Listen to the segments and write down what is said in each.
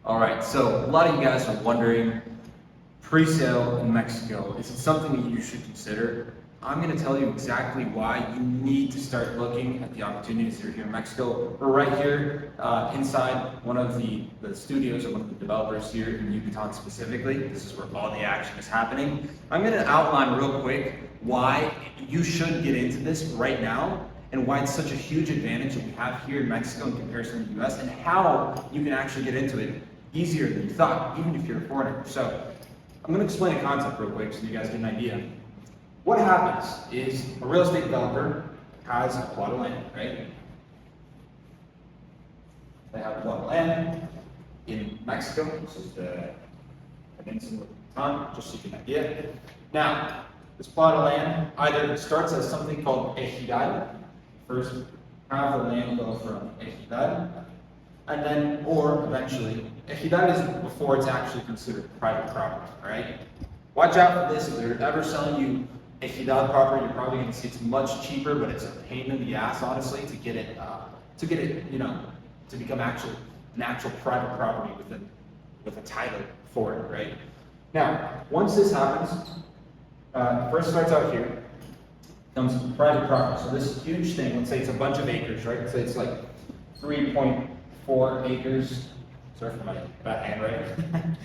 All right, so a lot of you guys are wondering, pre-sale in Mexico, is it something that you should consider? I'm gonna tell you exactly why you need to start looking at the opportunities that are here in Mexico. We're right here inside one of the studios of one of the developers here in Yucatan specifically. This is where all the action is happening. I'm gonna outline real quick why you should get into this right now and why it's such a huge advantage that we have here in Mexico in comparison to the US, and how you can actually get into it easier than you thought, even if you're a foreigner. So I'm going to explain a concept real quick so you guys get an idea. What happens is a real estate developer has a plot of land, right? They have a plot of land in Mexico. This is the peninsula of Yucatan, just so you get an idea. Now, this plot of land either starts as something called ejidal. First, have the land go from ejidal, and then, or eventually, ejidal is before it's actually considered private property, right? Watch out for this. If they're ever selling you ejidal property, you're probably going to see it's much cheaper, but it's a pain in the ass, honestly, to get it, to become an actual private property with a title for it, right? Now, once this happens, first starts out here, comes private property. So this huge thing, let's say it's a bunch of acres, right? So it's like 3.4 acres. Sorry for my bad handwriting.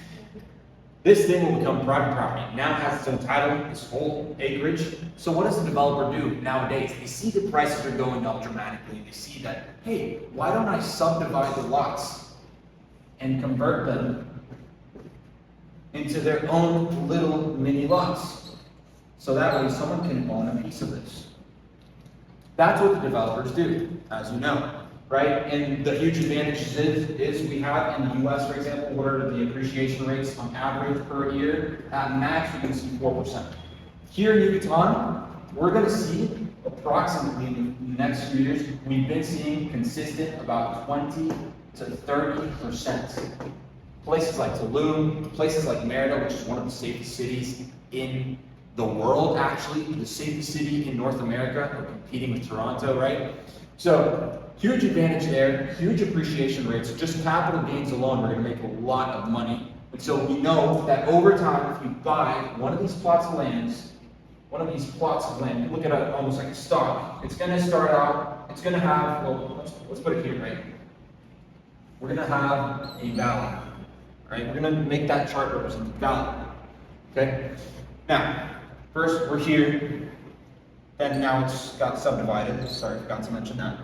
This thing will become private property. Now it has its own title, its whole acreage. So what does the developer do nowadays? They see the prices are going up dramatically. They see that, hey, why don't I subdivide the lots and convert them into their own little mini lots? So that way someone can own a piece of this. That's what the developers do, as you know. Right? And the huge advantage is we have in the US, for example, what are the appreciation rates on average per year? At max, we can see 4%. Here in Yucatan, we're going to see approximately in the next few years, we've been seeing consistent about 20 to 30%. Places like Tulum, places like Merida, which is one of the safest cities in the world, actually, the safest city in North America, we're competing with Toronto, right? So, huge advantage there, huge appreciation rates. Just capital gains alone, we're going to make a lot of money. And so we know that over time, if you buy one of these plots of land, you look at it almost like a stock. It's going to start out, it's going to have, well, let's put it here, right? We're going to have a valley, right? We're going to make that chart represent the valley, okay? Now, first we're here, and now it's got subdivided. Sorry, I forgot to mention that.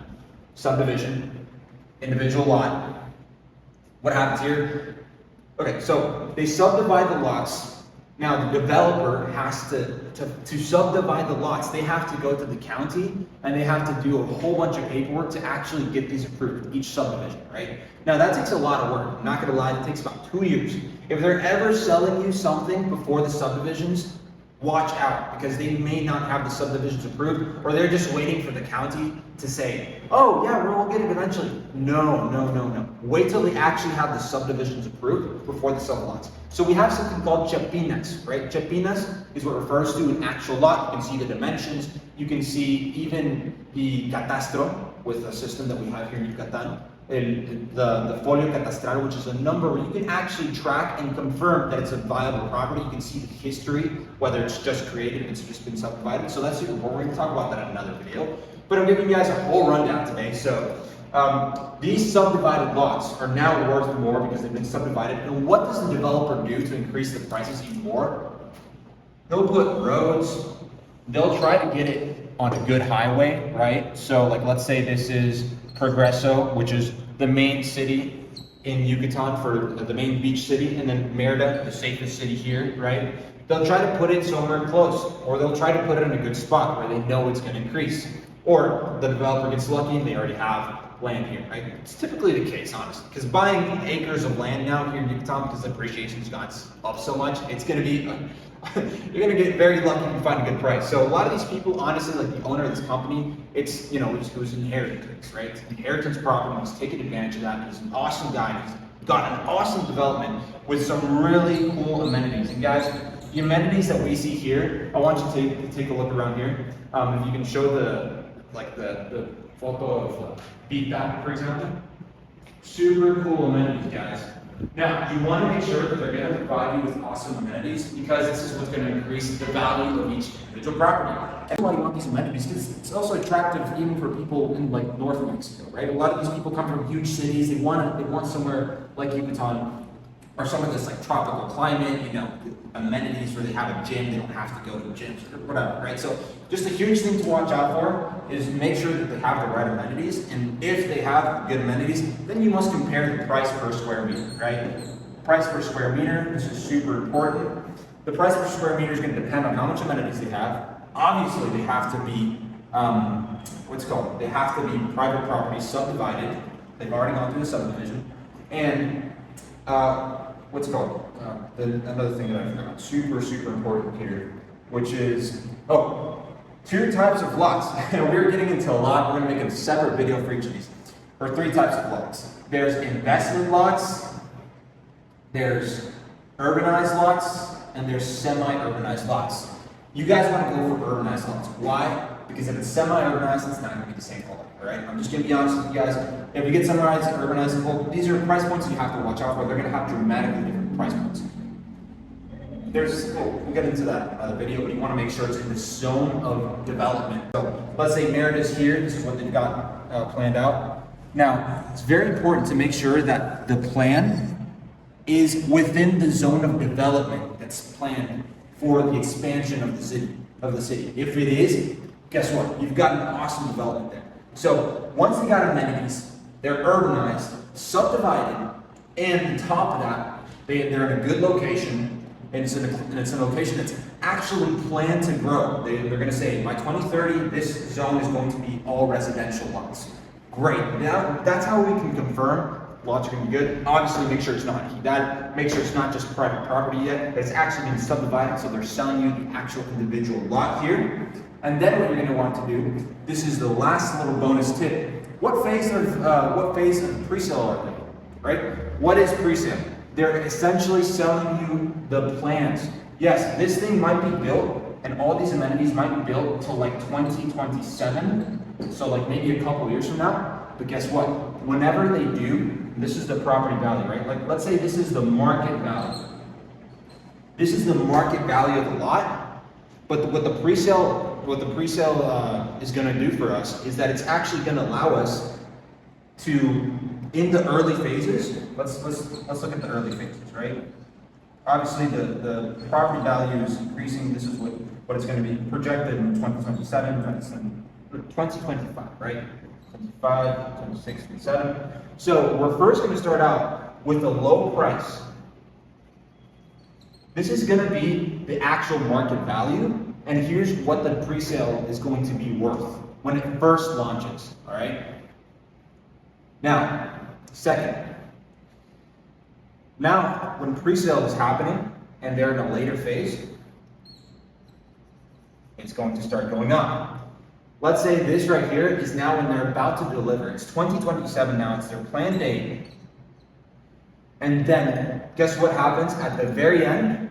Subdivision, individual lot. What happens here? Okay, so they subdivide the lots. Now the developer has to subdivide the lots. They have to go to the county and they have to do a whole bunch of paperwork to actually get these approved, each subdivision, right? Now that takes a lot of work. I'm not gonna lie, it takes about 2 years. If they're ever selling you something before the subdivisions, watch out, because they may not have the subdivisions approved, or they're just waiting for the county to say, oh yeah, we'll get it eventually. No. Wait till they actually have the subdivisions approved before they sell the lots. So we have something called chepinas, right? Chepinas is what refers to an actual lot. You can see the dimensions. You can see even the catastro with the system that we have here in Yucatan. The folio catastral, which is a number where you can actually track and confirm that it's a viable property. You can see the history, whether it's just created, it's just been subdivided. So that's super important. We're going to talk about that in another video. But I'm giving you guys a whole rundown today. So these subdivided lots are now worth more because they've been subdivided. And what does the developer do to increase the prices even more? They'll put roads. They'll try to get it on a good highway, right? So like, let's say this is Progreso, which is the main city in Yucatan, for the main beach city, and then Merida, the safest city here, right? They'll try to put it somewhere close, or they'll try to put it in a good spot where they know it's going to increase. Or the developer gets lucky and they already have land here, right? It's typically the case, honestly, because buying acres of land now here in Yucatan, because the appreciation's gone up so much, it's going to be, you're going to get very lucky if you find a good price. So a lot of these people, honestly, like the owner of this company, it's, it was inheritance, right? Inheritance property. He's taking advantage of that. He's an awesome guy. He's got an awesome development with some really cool amenities. And guys, the amenities that we see here, I want you to take a look around here. If you can show the photo of Pita, for example. Super cool amenities, guys. Now, you want to make sure that they're going to provide you with awesome amenities because this is what's going to increase the value of each individual property. And why you want these amenities because it's also attractive even for people in like North Mexico, right? A lot of these people come from huge cities. They want somewhere like Yucatan or somewhere that's like tropical climate, you know, amenities where they have a gym, they don't have to go to gyms or whatever, right? So just a huge thing to watch out for is make sure that they have the right amenities, and if they have good amenities, then you must compare the price per square meter, right? Price per square meter, this is super important. The price per square meter is going to depend on how much amenities they have. Obviously, they have to be, they have to be private property subdivided. They've already gone through the subdivision. And another thing that I forgot, super important here, which is, two types of lots. We're getting into a lot. We're going to make a separate video for each of these. Or three types of lots. There's investment lots, there's urbanized lots, and there's semi-urbanized lots. You guys want to go for urbanized lots. Why? Because if it's semi-urbanized, it's not going to be the same quality, right? I'm just going to be honest with you guys. If you get semi-urbanized and urbanized, well, these are price points you have to watch out for. They're going to have dramatically different price points. We'll get into that in another video, but you want to make sure it's in the zone of development. So let's say Merida's here. This is what they've got planned out. Now, it's very important to make sure that the plan is within the zone of development that's planned for the expansion of the city. If it is, guess what? You've got an awesome development there. So once they got amenities, they're urbanized, subdivided, and on top of that, they're in a good location, and it's in a location that's actually planned to grow. They're going to say by 2030, this zone is going to be all residential lots. Great. Now that's how we can confirm lots are going to be good. Obviously, make sure it's not make sure it's not just private property yet, but it's actually been subdivided, so they're selling you the actual individual lot here. And then what you're going to want to do, this is the last little bonus tip. What phase of pre-sale are they? Right? What is pre-sale? They're essentially selling you the plans. Yes, this thing might be built, and all these amenities might be built till like 2027, so like maybe a couple years from now. But guess what? Whenever they do, this is the property value, right? Like let's say this is the market value. This is the market value of the lot, but what the pre-sale is going to do for us is that it's actually going to allow us to, in the early phases, let's look at the early phases, right? Obviously, the property value is increasing. This is what it's going to be projected in 2027, 2025, right? 25, 26, 27. So we're first going to start out with a low price. This is going to be the actual market value, and here's what the pre-sale is going to be worth when it first launches, all right? Now, second, now when pre-sale is happening and they're in a later phase, it's going to start going up. Let's say this right here is now when they're about to deliver. It's 2027 now, it's their planned date. And then, guess what happens at the very end?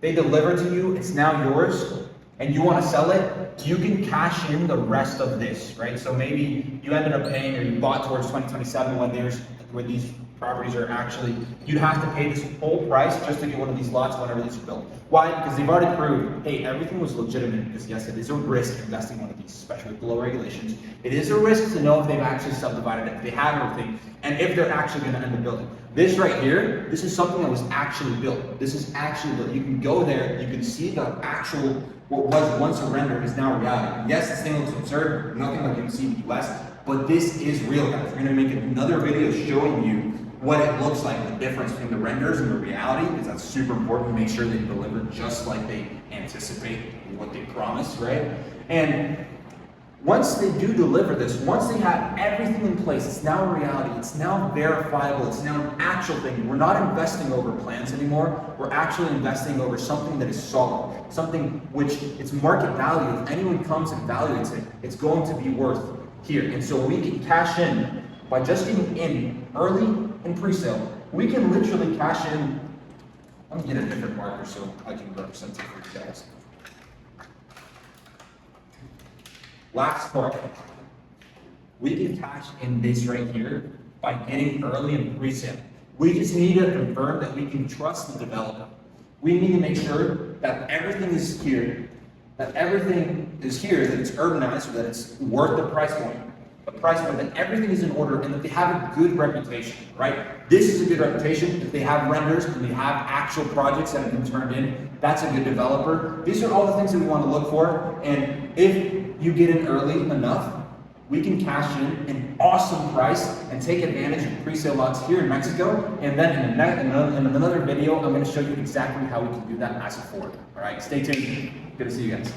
They deliver to you, it's now yours, and you want to sell it, you can cash in the rest of this, right? So maybe you ended up paying, or you bought towards 2027 when these properties are actually, you'd have to pay this whole price just to get one of these lots whenever these are built. Why? Because they've already proved, hey, everything was legitimate, because yes, it is a risk investing in one of these, especially with below regulations. It is a risk to know if they've actually subdivided it, if they have everything, and if they're actually going to end the building. This right here, this is something that was actually built. This is actually built. You can go there, you can see the actual, what was once a render is now reality. Yes, this thing looks absurd, nothing like you can see in the US, but this is real, guys. We're going to make another video showing you what it looks like, the difference between the renders and the reality, because that's super important to make sure they deliver just like they anticipate what they promise, right? And once they do deliver this, once they have everything in place, it's now a reality, it's now verifiable, it's now an actual thing. We're not investing over plans anymore, we're actually investing over something that is solid, something which its market value, if anyone comes and evaluates it, it's going to be worth here. And so we can cash in by just getting in early in pre-sale. We can literally cash in. Let me get a different marker so I can represent it for you guys. Last part, we can cash in this right here by getting early in pre-sale. We just need to confirm that we can trust the developer. We need to make sure that everything is here, that it's urbanized, so that it's worth the price point, that everything is in order, and that they have a good reputation, right? This is a good reputation. If they have renders and they have actual projects that have been turned in, that's a good developer. These are all the things that we want to look for, and if you get in early enough, we can cash in an awesome price and take advantage of pre-sale lots here in Mexico. And then in another video, I'm going to show you exactly how we can do that as a forward. All right, stay tuned. Good to see you guys.